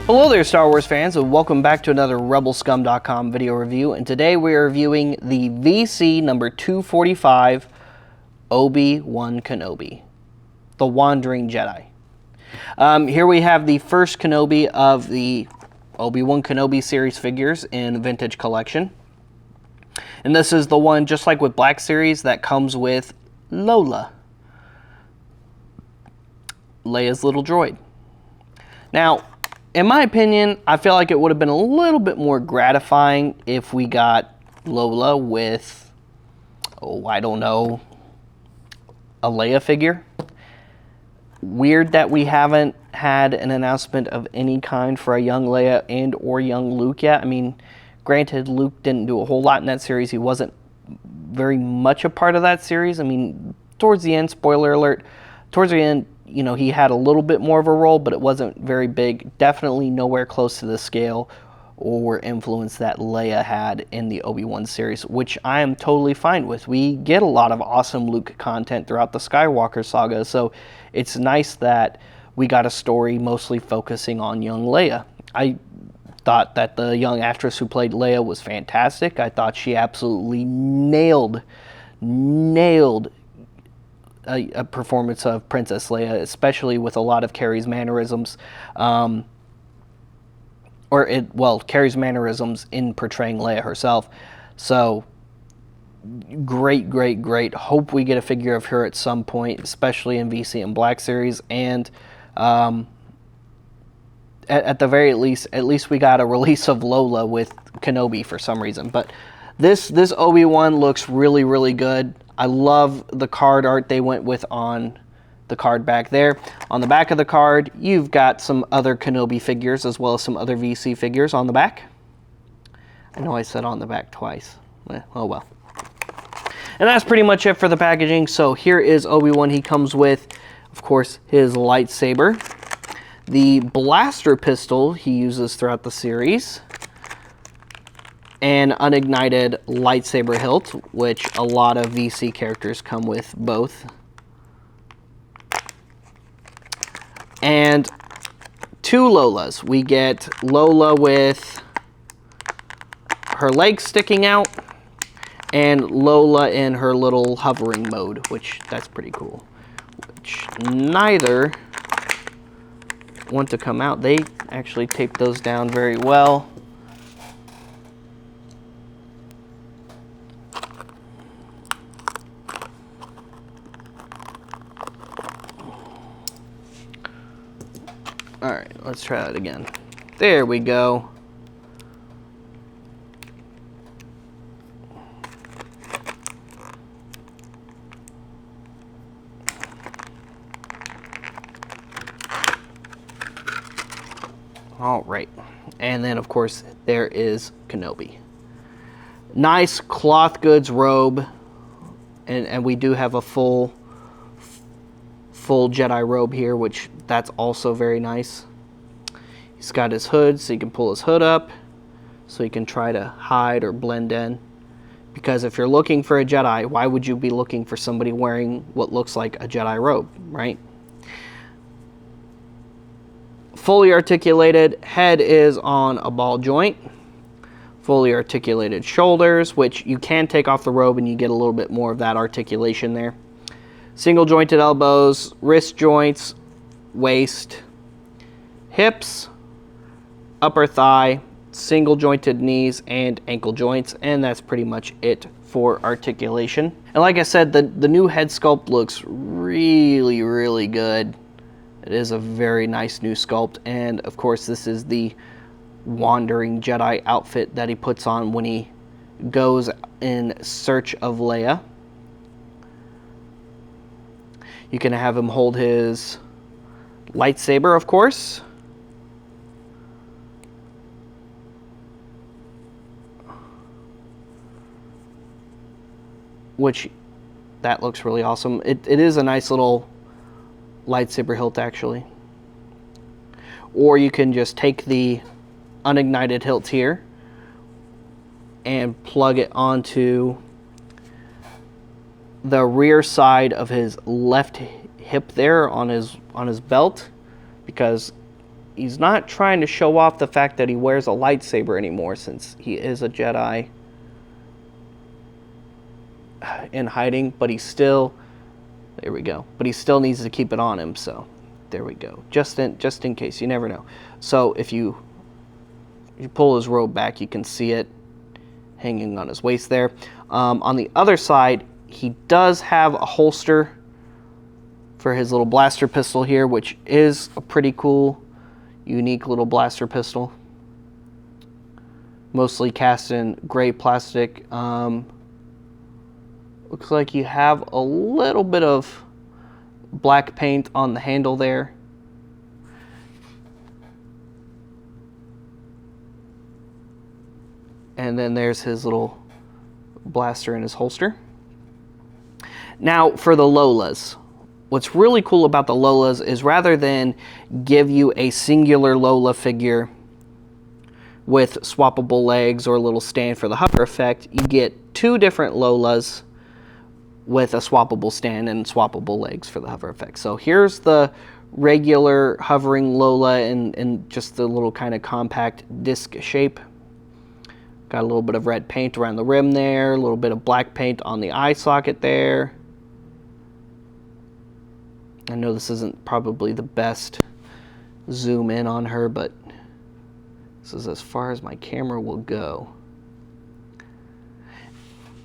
Hello there, Star Wars fans, and welcome back to another RebelScum.com video review. And today we are reviewing the VC number 245, Obi-Wan Kenobi, the Wandering Jedi. Here we have the first Kenobi of the Obi-Wan Kenobi series figures in Vintage Collection. And this is the one, just like with Black Series, that comes with Lola, Leia's little droid. Now, in my opinion, I feel like it would have been a little bit more gratifying if we got Lola with, I don't know, a Leia figure. Weird that we haven't had an announcement of any kind for a young Leia and or young Luke yet. I mean, granted, Luke didn't do a whole lot in that series. He wasn't very much a part of that series. I mean, towards the end, spoiler alert, towards the end, you know, he had a little bit more of a role, but it wasn't very big. Definitely nowhere close to the scale or influence that Leia had in the Obi-Wan series, which I am totally fine with. We get a lot of awesome Luke content throughout the Skywalker saga, so it's nice that we got a story mostly focusing on young Leia. I thought that the young actress who played Leia was fantastic. I thought she absolutely nailed a performance of Princess Leia, especially with a lot of Carrie's mannerisms, Carrie's mannerisms in portraying Leia herself. So, great. Hope we get a figure of her at some point, especially in VC and Black Series, and at the very least, at least we got a release of Lola with Kenobi for some reason. But this Obi-Wan looks really good. I love the card art they went with on the card back there. On the back of the card, you've got some other Kenobi figures as well as some other VC figures on the back. I know I said on the back twice. Oh well. And that's pretty much it for the packaging. So here is Obi-Wan. He comes with, of course, his lightsaber, the blaster pistol he uses throughout the series, and unignited lightsaber hilt, which a lot of VC characters come with both. And two Lolas. We get Lola with her legs sticking out, and Lola in her little hovering mode, which that's pretty cool. Which neither want to come out. They actually tape those down very well. Alright, let's try that again. There we go. Alright, and then of course there is Kenobi. Nice cloth goods robe, and we do have a full Jedi robe here, which that's also very nice. He's got his hood, so he can pull his hood up so he can try to hide or blend in. Because if you're looking for a Jedi, why would you be looking for somebody wearing what looks like a Jedi robe, right? Fully articulated head is on a ball joint. Fully articulated shoulders, which you can take off the robe and you get a little bit more of that articulation there. Single jointed elbows, wrist joints, waist, hips, upper thigh, single jointed knees, and ankle joints. And that's pretty much it for articulation. And like I said, the new head sculpt looks really good. It is a very nice new sculpt. And of course, this is the Wandering Jedi outfit that he puts on when he goes in search of Leia. You can have him hold his lightsaber, of course. Which, that looks really awesome. It is a nice little lightsaber hilt, actually. Or you can just take the unignited hilt here and plug it onto the rear side of his left hip there on his belt, because he's not trying to show off the fact that he wears a lightsaber anymore, since he is a Jedi in hiding, but he still, there we go, but he still needs to keep it on him, so there we go, just in case, you never know. So if you pull his robe back, you can see it hanging on his waist there. On the other side, he does have a holster for his little blaster pistol here, which is a pretty cool, unique little blaster pistol. Mostly cast in gray plastic. Looks like you have a little bit of black paint on the handle there. And then there's his little blaster in his holster. Now for the Lolas. What's really cool about the Lolas is rather than give you a singular Lola figure with swappable legs or a little stand for the hover effect, you get two different Lolas with a swappable stand and swappable legs for the hover effect. So here's the regular hovering Lola in just the little kind of compact disc shape. Got a little bit of red paint around the rim there, a little bit of black paint on the eye socket there. I know this isn't probably the best zoom in on her, but this is as far as my camera will go.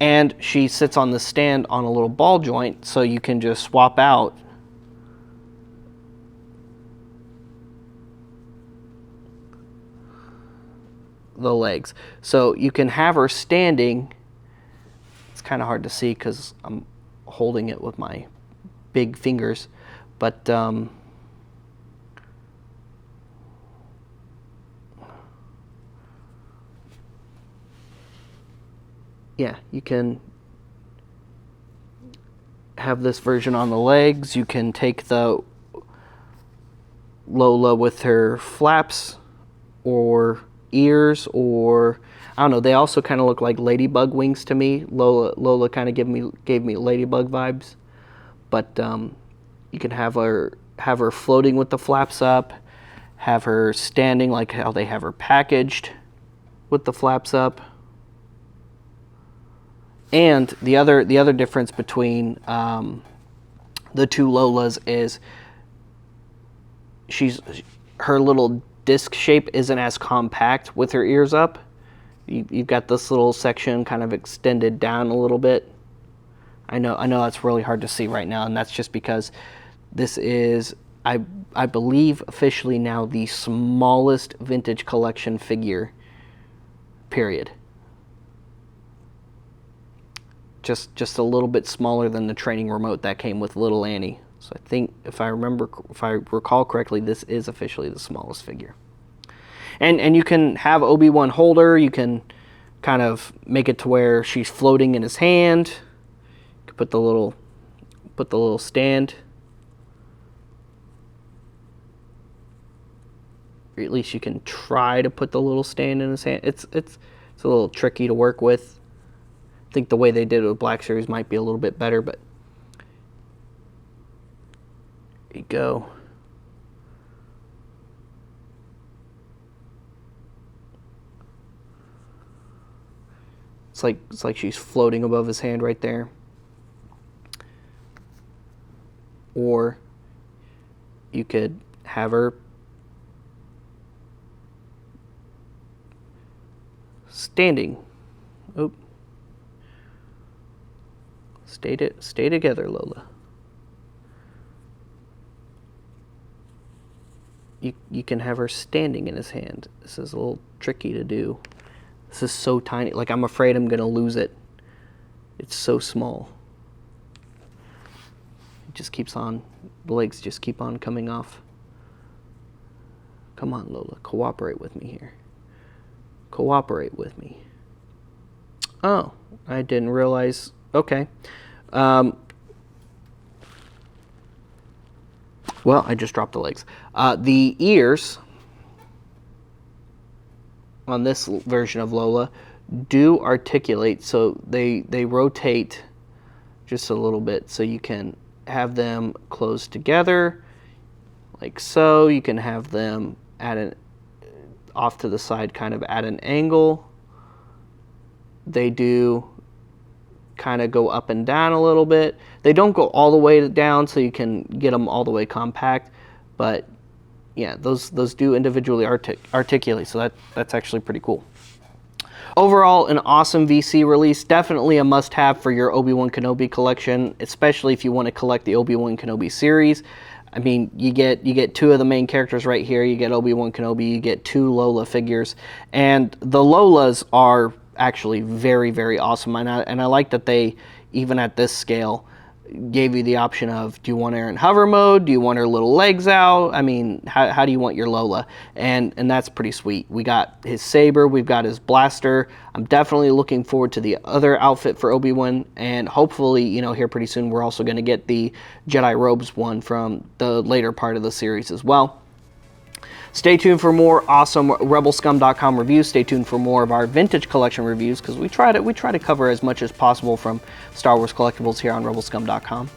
And she sits on the stand on a little ball joint, so you can just swap out the legs. So you can have her standing. It's kind of hard to see because I'm holding it with my big fingers, but yeah, you can have this version on the legs. You can take the Lola with her flaps or ears, or I don't know, they also kind of look like ladybug wings to me. Lola kind of gave me ladybug vibes. But you can have her floating with the flaps up, have her standing like how they have her packaged with the flaps up. And the other difference between the two Lolas is her little disc shape isn't as compact with her ears up. You've got this little section kind of extended down a little bit. I know that's really hard to see right now, and that's just because this is, I believe, officially now the smallest vintage collection figure, period. Just a little bit smaller than the training remote that came with Little Annie. So I think, if I recall correctly, this is officially the smallest figure. And you can have Obi-Wan hold her. You can kind of make it to where she's floating in his hand. You can put the little stand, or at least you can try to put the little stand in his hand. It's a little tricky to work with. I think the way they did it with Black Series might be a little bit better, but there you go. It's like she's floating above his hand right there. Or you could have her standing. Oop. Stay together, Lola. You can have her standing in his hand. This is a little tricky to do. This is so tiny. Like, I'm afraid I'm gonna lose it. It's so small. It just keeps on, the legs just keep on coming off. Come on, Lola, cooperate with me here. Cooperate with me. Oh, I didn't realize. Okay. Well, I just dropped the legs. The ears on this version of Lola do articulate, so they rotate just a little bit, so you can have them closed together like so. You can have them off to the side, kind of at an angle. They do kind of go up and down a little bit. They don't go all the way down, so you can get them all the way compact, but yeah, those do individually articulate, so that's actually pretty cool. Overall, an awesome VC release. Definitely a must-have for your Obi-Wan Kenobi collection, especially if you want to collect the Obi-Wan Kenobi series. I mean, you get two of the main characters right here. You get Obi-Wan Kenobi, you get two Lola figures, and the Lolas are actually very, very awesome. And I like that they, even at this scale, gave you the option of, do you want her in hover mode? Do you want her little legs out? I mean, how do you want your Lola? And that's pretty sweet. We got his saber, we've got his blaster. I'm definitely looking forward to the other outfit for Obi-Wan, and hopefully, you know, here pretty soon we're also going to get the Jedi robes one from the later part of the series as well. Stay tuned for more awesome RebelScum.com reviews. Stay tuned for more of our vintage collection reviews, because we try to cover as much as possible from Star Wars collectibles here on RebelScum.com.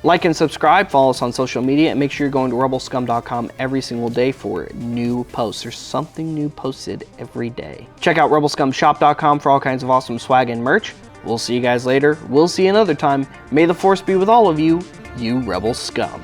Like and subscribe, follow us on social media, and make sure you're going to RebelScum.com every single day for new posts. There's something new posted every day. Check out RebelScumShop.com for all kinds of awesome swag and merch. We'll see you guys later. We'll see you another time. May the Force be with all of you, you Rebel Scum.